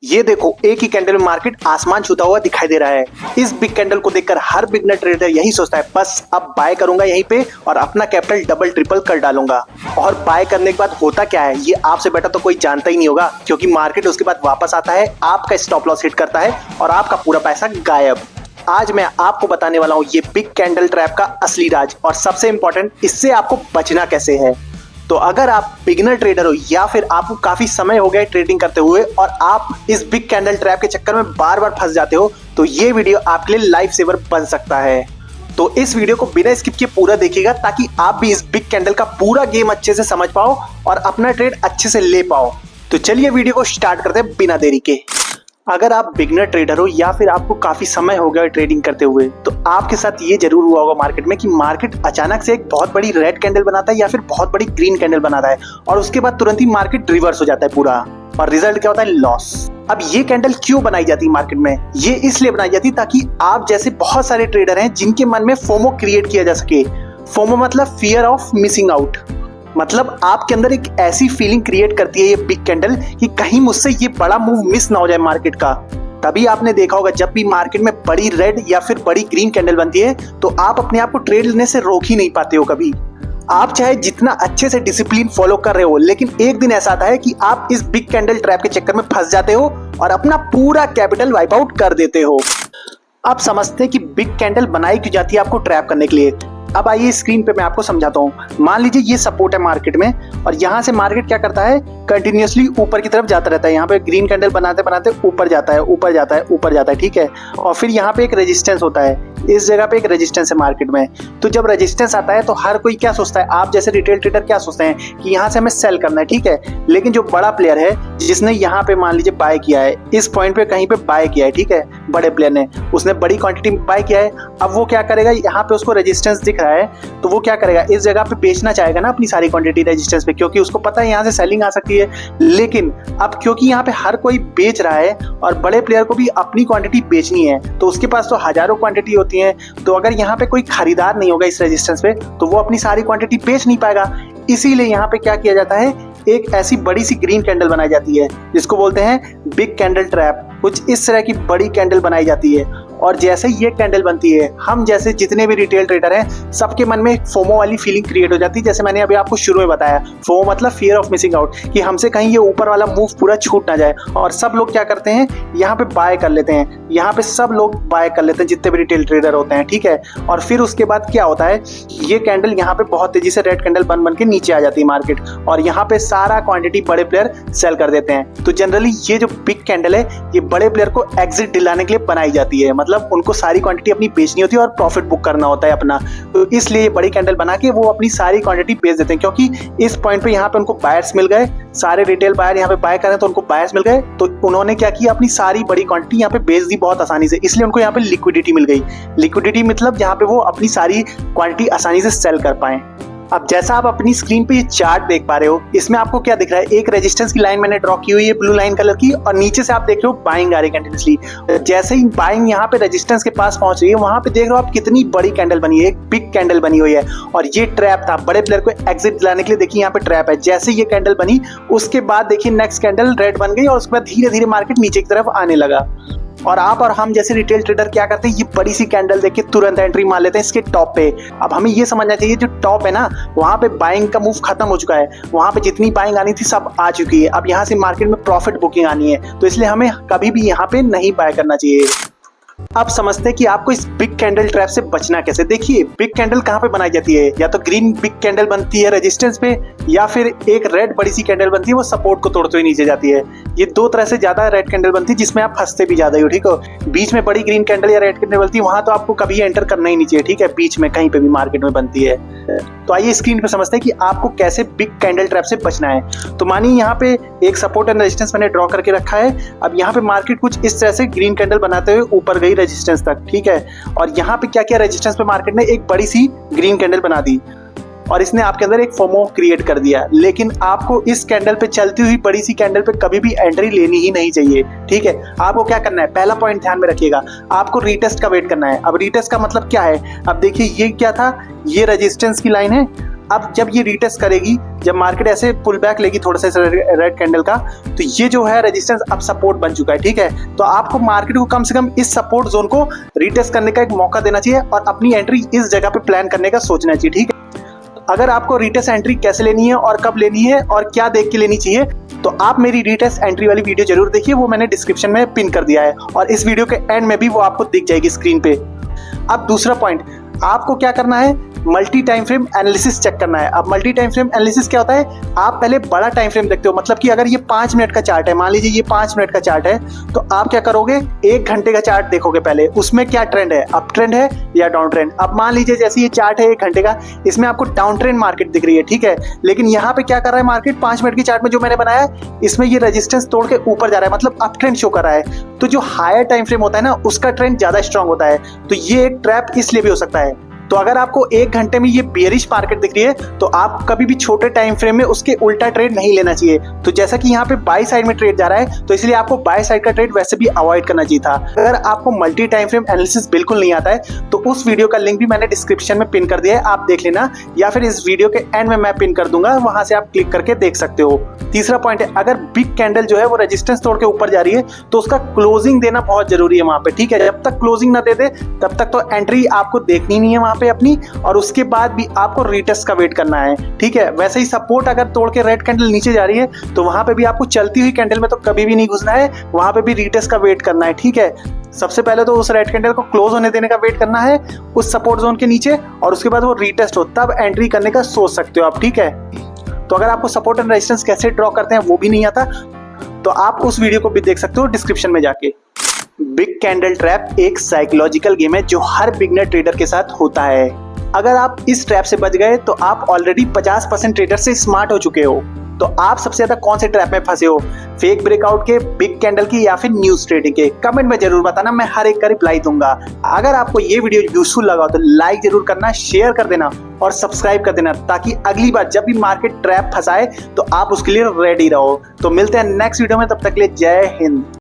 ये देखो, एक ही कैंडल में मार्केट आसमान छूता हुआ दिखाई दे रहा है। इस बिग कैंडल को देखकर हर बिगनर ट्रेडर यही सोचता है, बस अब बाय करूंगा यहीं पे और अपना कैपिटल डबल ट्रिपल कर डालूंगा। और बाय करने के बाद होता क्या है, ये आपसे बेटर तो कोई जानता ही नहीं होगा, क्योंकि मार्केट उसके बाद वापस आता है, आपका स्टॉप लॉस हिट करता है और आपका पूरा पैसा गायब। आज मैं आपको बताने वाला हूँ ये बिग कैंडल ट्रैप का असली राज और सबसे इंपॉर्टेंट, इससे आपको बचना कैसे है। तो अगर आप बिगिनर ट्रेडर हो या फिर आपको काफी समय हो गया ट्रेडिंग करते हुए और आप इस बिग कैंडल ट्रैप के चक्कर में बार बार फंस जाते हो, तो ये वीडियो आपके लिए लाइफ सेवर बन सकता है। तो इस वीडियो को बिना स्किप किए पूरा देखिएगा ताकि आप भी इस बिग कैंडल का पूरा गेम अच्छे से समझ पाओ और अपना ट्रेड अच्छे से ले पाओ। तो चलिए वीडियो को स्टार्ट करते हैं बिना देरी के। अगर आप बिगनर ट्रेडर हो या फिर आपको काफी समय हो गया ट्रेडिंग करते हुए, तो आपके साथ ये जरूर हुआ होगा मार्केट में कि मार्केट अचानक से एक बहुत बड़ी रेड कैंडल बनाता है या फिर बहुत बड़ी ग्रीन कैंडल बनाता है और उसके बाद तुरंत ही मार्केट रिवर्स हो जाता है पूरा, और रिजल्ट क्या होता है, लॉस। अब ये कैंडल क्यों बनाई जाती है मार्केट में? ये इसलिए बनाई जाती है ताकि आप जैसे बहुत सारे ट्रेडर हैं जिनके मन में फोमो क्रिएट किया जा सके। फोमो मतलब फियर ऑफ मिसिंग आउट, मतलब आपके अंदर एक ऐसी फीलिंग क्रिएट करती है ये बिग कैंडल कि कहीं मुझसे ये बड़ा मूव मिस ना हो जाए मार्केट का। तभी आपने देखा होगा जब भी मार्केट में बड़ी रेड या फिर बड़ी ग्रीन कैंडल बनती है तो आप अपने आप को ट्रेड लेने से रोक ही नहीं पाते हो कभी। आप चाहे जितना अच्छे से डिसिप्लिन फॉलो कर रहे हो, लेकिन एक दिन ऐसा आता है कि आप इस बिग कैंडल ट्रैप के चक्कर में फंस जाते हो और अपना पूरा कैपिटल वाइप आउट कर देते हो। अब समझते हैं कि बिग कैंडल बनाई क्यों जाती है आपको ट्रैप करने के लिए। अब आइए स्क्रीन पे मैं आपको समझाता हूँ। मान लीजिए ये सपोर्ट है मार्केट में और यहाँ से मार्केट क्या करता है, कंटिन्यूअसली ऊपर की तरफ जाता रहता है। यहाँ पे ग्रीन कैंडल बनाते बनाते ऊपर जाता है, ऊपर जाता है, ऊपर जाता है, ठीक है। और फिर यहाँ पे एक रेजिस्टेंस होता है, इस जगह पे एक रेजिस्टेंस है मार्केट में। तो जब रेजिस्टेंस आता है तो हर कोई क्या सोचता है, आप जैसे रिटेल ट्रेडर क्या सोचते हैं कि यहाँ से हमें सेल करना है, ठीक है। लेकिन जो बड़ा प्लेयर है जिसने यहाँ पे मान लीजिए बाय किया है, इस पॉइंट पे कहीं पे बाय किया है, ठीक है, बड़े प्लेयर ने, उसने बड़ी क्वांटिटी में बाय किया है। अब वो क्या करेगा, यहाँ पे उसको रेजिस्टेंस दिख रहा है तो वो क्या करेगा, इस जगह पे बेचना चाहेगा ना अपनी सारी क्वांटिटी रेजिस्टेंस पे, क्योंकि उसको पता है यहाँ से सेलिंग आ सकती है। लेकिन अब क्योंकि यहाँ पे हर कोई बेच रहा है और बड़े प्लेयर को भी अपनी क्वांटिटी बेचनी है, तो उसके पास तो हजारों क्वांटिटी होती है, तो अगर यहाँ पे कोई खरीदार नहीं होगा इस रेजिस्टेंस पे तो वो अपनी सारी क्वांटिटी बेच नहीं पाएगा। इसीलिए यहाँ पे क्या किया जाता है, एक ऐसी बड़ी सी ग्रीन कैंडल बनाई जाती है जिसको बोलते हैं बिग कैंडल ट्रैप। कुछ इस तरह की बड़ी कैंडल बनाई जाती है और जैसे ये कैंडल बनती है, हम जैसे जितने भी रिटेल ट्रेडर हैं सबके मन में एक फोमो वाली फीलिंग क्रिएट हो जाती है। जैसे मैंने अभी आपको शुरू में बताया, फोमो मतलब फियर ऑफ मिसिंग आउट, कि हमसे कहीं ये ऊपर वाला मूव पूरा छूट ना जाए। और सब लोग क्या करते हैं, यहाँ पे बाय कर लेते हैं, यहाँ पे सब लोग बाय कर लेते हैं जितने भी रिटेल ट्रेडर होते हैं, ठीक है। और फिर उसके बाद क्या होता है, ये कैंडल यहाँ पे बहुत तेजी से रेड कैंडल बन के नीचे आ जाती है मार्केट, और यहाँ पे सारा क्वांटिटी बड़े प्लेयर सेल कर देते हैं। तो जनरली ये जो बिग कैंडल है ये बड़े प्लेयर को एग्जिट दिलाने के लिए बनाई जाती है, मतलब उनको सारी क्वांटिटी अपनी बेचनी होती है और प्रॉफिट बुक करना होता है अपना। तो इसलिए ये बड़ी कैंडल बना के वो अपनी सारी क्वांटिटी बेच देते हैं, क्योंकि इस पॉइंट पे यहाँ पे उनको बायर्स मिल गए, सारे रिटेल बायर यहाँ पे बाय कर रहे हैं तो उनको बायर्स मिल गए, तो उन्होंने क्या किया, अपनी सारी बड़ी क्वांटिटी यहाँ पे बेच दी बहुत आसानी से। इसलिए उनको यहाँ पे लिक्विडिटी मिल गई। लिक्विडिटी मतलब जहाँ पे वो अपनी सारी क्वांटिटी आसानी से सेल कर पाए। अब जैसा आप अपनी स्क्रीन पे ये चार्ट देख पा रहे हो, इसमें आपको क्या दिख रहा है, एक रेजिस्टेंस की लाइन मैंने ड्रॉ की हुई है ब्लू लाइन कलर की, और नीचे से आप देख रहे हो बाइंग आ रही है कंटिन्यूसली। जैसे ही बाइंग यहाँ पे रेजिस्टेंस के पास पहुंच रही है, वहां पे देख रहे हो आप कितनी बड़ी कैंडल बनी है, एक बिग कैंडल बनी हुई है। और ये ट्रैप था, बड़े प्लेयर को एग्जिट दिलाने के लिए। देखिए यहाँ पे ट्रैप है। जैसे ये कैंडल बनी उसके बाद देखिए नेक्स्ट कैंडल रेड बन गई और उसके बाद धीरे धीरे मार्केट नीचे की तरफ आने लगा। और आप और हम जैसे रिटेल ट्रेडर क्या करते हैं, ये बड़ी सी कैंडल देख के तुरंत एंट्री मार लेते हैं इसके टॉप पे। अब हमें ये समझना चाहिए जो टॉप है ना, वहां पे बाइंग का मूव खत्म हो चुका है, वहां पे जितनी बाइंग आनी थी सब आ चुकी है। अब यहाँ से मार्केट में प्रॉफिट बुकिंग आनी है, तो इसलिए हमें कभी भी यहाँ पे नहीं बाय करना चाहिए। अब समझते हैं कि आपको इस बिग कैंडल ट्रैप से बचना कैसे। देखिए बिग कैंडल कहाँ पे बनाई जाती है, या तो ग्रीन बिग कैंडल बनती है रेजिस्टेंस पे, या फिर एक रेड बड़ी सी कैंडल बनती है, वो सपोर्ट को तोड़ते हुए नीचे जाती है। ये दो तरह से ज्यादा रेड कैंडल बनती है जिसमें आप फंसते भी ज्यादा हो, ठीक हो। बीच में बड़ी ग्रीन कैंडल या रेड कैंडल बनती है, वहां तो आपको कभी एंटर करना ही नहीं चाहिए, ठीक है, बीच में कहीं पे भी मार्केट में बनती है। तो आइए स्क्रीन पे समझते हैं कि आपको कैसे बिग कैंडल ट्रैप से बचना है। तो मानिए यहाँ पे एक सपोर्ट एंड रेजिस्टेंस मैंने ड्रॉ करके रखा है। अब यहाँ पे मार्केट कुछ इस तरह से ग्रीन कैंडल बनाते हुए ऊपर गई रेजिस्टेंस तक, ठीक है। और यहाँ पे क्या किया, रेजिस्टेंस पे मार्केट ने एक बड़ी सी ग्रीन कैंडल बना दी और इसने आपके अंदर एक फोमो क्रिएट कर दिया। लेकिन आपको इस कैंडल पे चलती हुई बड़ी सी कैंडल पे कभी भी एंट्री लेनी ही नहीं चाहिए, ठीक है। आपको क्या करना है, पहला पॉइंट ध्यान में रखिएगा, आपको रीटेस्ट का वेट करना है। अब रीटेस्ट का मतलब क्या है, अब देखिए ये क्या था, ये रेजिस्टेंस की लाइन है अब जब ये रीटेस्ट करेगी, जब मार्केट ऐसे पुल बैक लेगी थोड़ा सा रेड कैंडल का, तो ये जो है रेजिस्टेंस अब सपोर्ट बन चुका है, ठीक है। तो आपको मार्केट को कम से कम इस सपोर्ट जोन को रीटेस्ट करने का एक मौका देना चाहिए और अपनी एंट्री इस जगह पे प्लान करने का सोचना चाहिए, ठीक है। अगर आपको रीटेस्ट एंट्री कैसे लेनी है और कब लेनी है और क्या देख के लेनी चाहिए, तो आप मेरी रीटेस्ट एंट्री वाली वीडियो जरूर देखिए, वो मैंने डिस्क्रिप्शन में पिन कर दिया है और इस वीडियो के एंड में भी वो आपको दिख जाएगी स्क्रीन पे। अब दूसरा पॉइंट, आपको क्या करना है, multi time frame analysis check करना है। अब मल्टी टाइम फ्रेम एनालिसिस क्या होता है, आप पहले बड़ा टाइम फ्रेम देखते हो, मतलब कि अगर ये 5 मिनट का चार्ट है, मान लीजिए ये 5 मिनट का चार्ट है, तो आप क्या करोगे, 1 घंटे का चार्ट देखोगे पहले, उसमें क्या ट्रेंड है, अप ट्रेंड है या डाउन ट्रेंड। अब मान लीजिए जैसे ये चार्ट है 1 घंटे का, इसमें आपको डाउन ट्रेंड मार्केट दिख रही है, ठीक है, लेकिन यहाँ पे क्या कर रहा है मार्केट, 5 मिनट की चार्ट में जो मैंने बनाया है, इसमें ये रेजिस्टेंस तोड़ के ऊपर जा रहा है, मतलब अप ट्रेंड शो कर रहा है। तो जो हायर टाइम फ्रेम होता है ना, उसका ट्रेंड ज्यादा स्ट्रांग होता है, तो ये एक ट्रैप इसलिए भी हो सकता है। तो अगर आपको 1 घंटे में ये बेयरिश मार्केट दिख रही है, तो आप कभी भी छोटे टाइम फ्रेम में उसके उल्टा ट्रेड नहीं लेना चाहिए। तो जैसा कि यहाँ पे बाई साइड में ट्रेड जा रहा है, तो इसलिए आपको बाई साइड का ट्रेड वैसे भी अवॉइड करना चाहिए था। अगर आपको मल्टी टाइम फ्रेम एनालिसिस बिल्कुल नहीं आता है, तो उस वीडियो का लिंक भी मैंने डिस्क्रिप्शन में पिन कर दिया है, आप देख लेना, या फिर इस वीडियो के एंड में मैं पिन कर दूंगा, वहां से आप क्लिक करके देख सकते हो। तीसरा पॉइंट है, अगर बिग कैंडल जो है वो रेजिस्टेंस तोड़ के ऊपर जा रही है, तो उसका क्लोजिंग देना बहुत जरूरी है वहां पे, ठीक है। जब तक क्लोजिंग ना दे दे, तब तक तो एंट्री आपको देखनी नहीं है वहां पे अपनी, और उसके बाद भी आपको रीटेस्ट का वेट करना है, ठीक है। वैसे ही सपोर्ट अगर तोड़ के रेड कैंडल नीचे जा रही है, तो वहां पे भी आपको चलती हुई कैंडल में तो कभी भी नहीं घुसना है, वहां पे भी रीटेस्ट का वेट करना है, ठीक है। सबसे पहले तो उस रेड कैंडल को क्लोज होने देने का वेट करना है उस सपोर्ट जोन के नीचे, और उसके बाद वो रीटेस्ट हो, तब एंट्री करने का सोच सकते हो आप, ठीक है। तो अगर आपको सपोर्ट एंड रेजिस्टेंस कैसे ड्रॉ करते हैं वो भी नहीं आता, तो आप उस वीडियो को भी देख सकते हो डिस्क्रिप्शन में जाके। बिग कैंडल ट्रैप एक साइकोलॉजिकल गेम है जो हर बिगनर ट्रेडर के साथ होता है। अगर आप इस ट्रैप से बच गए, तो आप ऑलरेडी 50% ट्रेडर से स्मार्ट हो चुके हो। तो आप सबसे ज्यादा कौन से ट्रैप में फंसे हो, फेक ब्रेकआउट के, बिग कैंडल की, या फिर न्यूज ट्रेडिंग के? कमेंट में जरूर बताना, मैं हर एक का रिप्लाई दूंगा। अगर आपको ये वीडियो यूजफुल लगा तो लाइक जरूर करना, शेयर कर देना और सब्सक्राइब कर देना, ताकि अगली बार जब भी मार्केट ट्रैप फंसाए तो आप उसके लिए रेडी रहो। तो मिलते हैं नेक्स्ट वीडियो में, तब तक के लिए जय हिंद।